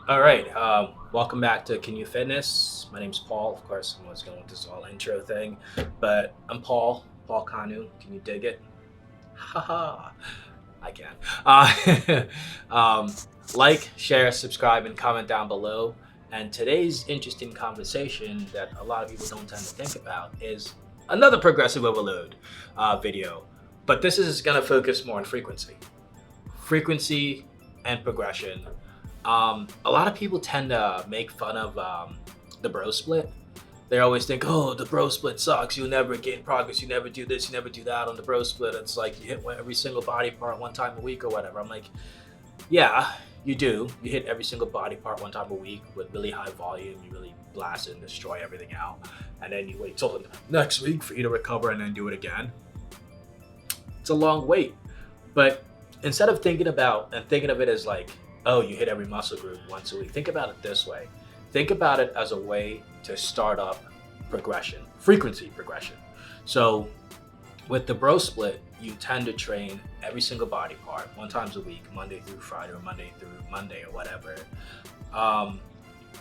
All right, welcome back to Can You Fitness. My name's Paul. Of course, I was going with this all intro thing, but I'm Paul Kanu. Can you dig it? Haha, I can. Um, like, share, subscribe, and comment down below. And today's interesting conversation that a lot of people don't tend to think about is another progressive overload video, but this is going to focus more on frequency and progression. A lot of people tend to make fun of the bro split. They always think, oh, the bro split sucks. You'll never gain progress. You never do this. You never do that on the bro split. It's like you hit every single body part one time a week or whatever. I'm like, yeah, you do. You hit every single body part one time a week with really high volume. You really blast it and destroy everything out. And then you wait till the next week for you to recover and then do it again. It's a long wait. But instead of thinking of it as like, oh, you hit every muscle group once a week, think about it this way. Think about it as a way to start up frequency progression. So with the bro split, you tend to train every single body part one times a week, Monday through Friday or Monday through Monday or whatever.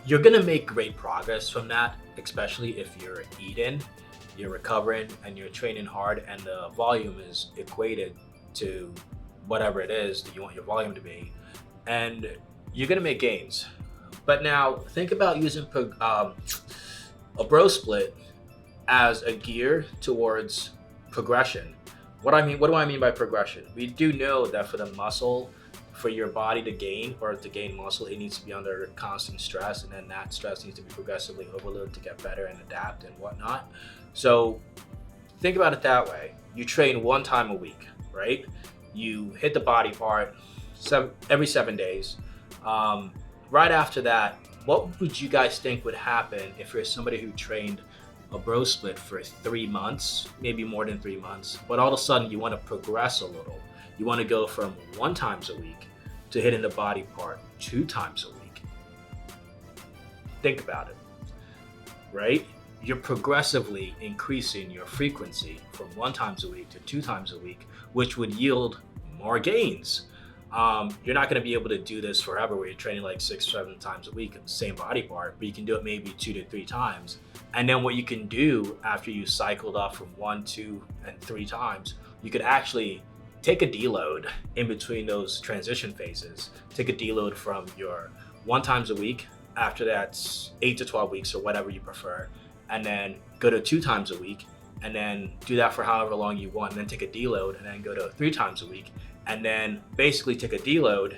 You're gonna make great progress from that, especially if you're eating, you're recovering, and you're training hard, and the volume is equated to whatever it is that you want your volume to be, and you're gonna make gains. But now think about using a bro split as a gear towards progression. What do I mean by progression? We do know that for the muscle, for your body to gain or to gain muscle, it needs to be under constant stress, and then that stress needs to be progressively overloaded to get better and adapt and whatnot. So think about it that way. You train one time a week, right? You hit the body part every 7 days. Right after that, what would you guys think would happen if you're somebody who trained a bro split for 3 months, maybe more than 3 months, but all of a sudden you want to progress a little? You want to go from one times a week to hitting the body part 2 times a week. Think about it, right? You're progressively increasing your frequency from 1 times a week to 2 times a week, which would yield more gains. You're not going to be able to do this forever where you're training like 6-7 times a week, same body part, but you can do it maybe 2 to 3 times. And then what you can do after you cycled up from 1, 2, and 3 times, you could actually take a deload in between those transition phases. Take a deload from your 1 times a week, after that's 8 to 12 weeks or whatever you prefer, and then go to 2 times a week, and then do that for however long you want, and then take a deload, and then go to 3 times a week, and then basically take a deload,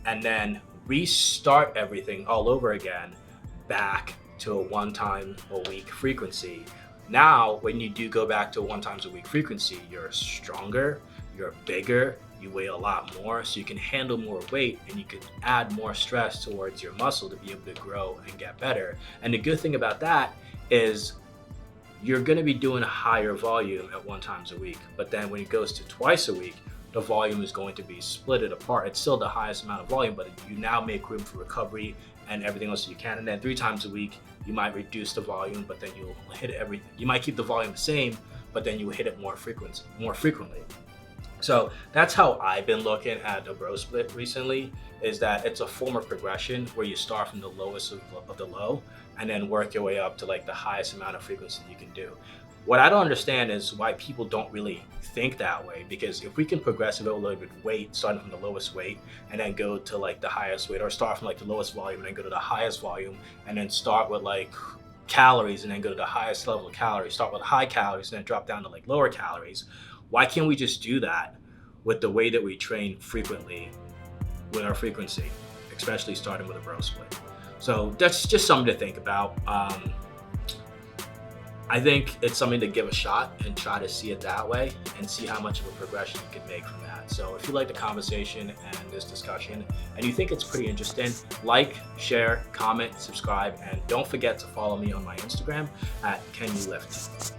and then restart everything all over again back to a 1 time a week frequency. Now, when you do go back to a 1 times a week frequency, you're stronger, you're bigger, you weigh a lot more, so you can handle more weight, and you can add more stress towards your muscle to be able to grow and get better. And the good thing about that is you're going to be doing a higher volume at 1 times a week, but then when it goes to twice a week, the volume is going to be split it apart. It's still the highest amount of volume, but you now make room for recovery and everything else you can. And then 3 times a week, you might reduce the volume, but then you'll hit everything. You might keep the volume the same, but then you hit it more frequently. So that's how I've been looking at the bro split recently, is that it's a form of progression where you start from the lowest of the low and then work your way up to like the highest amount of frequency you can do. What I don't understand is why people don't really think that way, because if we can progressively overload with weight, starting from the lowest weight and then go to like the highest weight, or start from like the lowest volume and then go to the highest volume, and then start with like calories and then go to the highest level of calories, start with high calories and then drop down to like lower calories. Why can't we just do that with the way that we train frequently with our frequency, especially starting with a bro split? So that's just something to think about. I think it's something to give a shot and try to see it that way and see how much of a progression you can make from that. So if you like the conversation and this discussion and you think it's pretty interesting, like, share, comment, subscribe, and don't forget to follow me on my Instagram at Kanulift.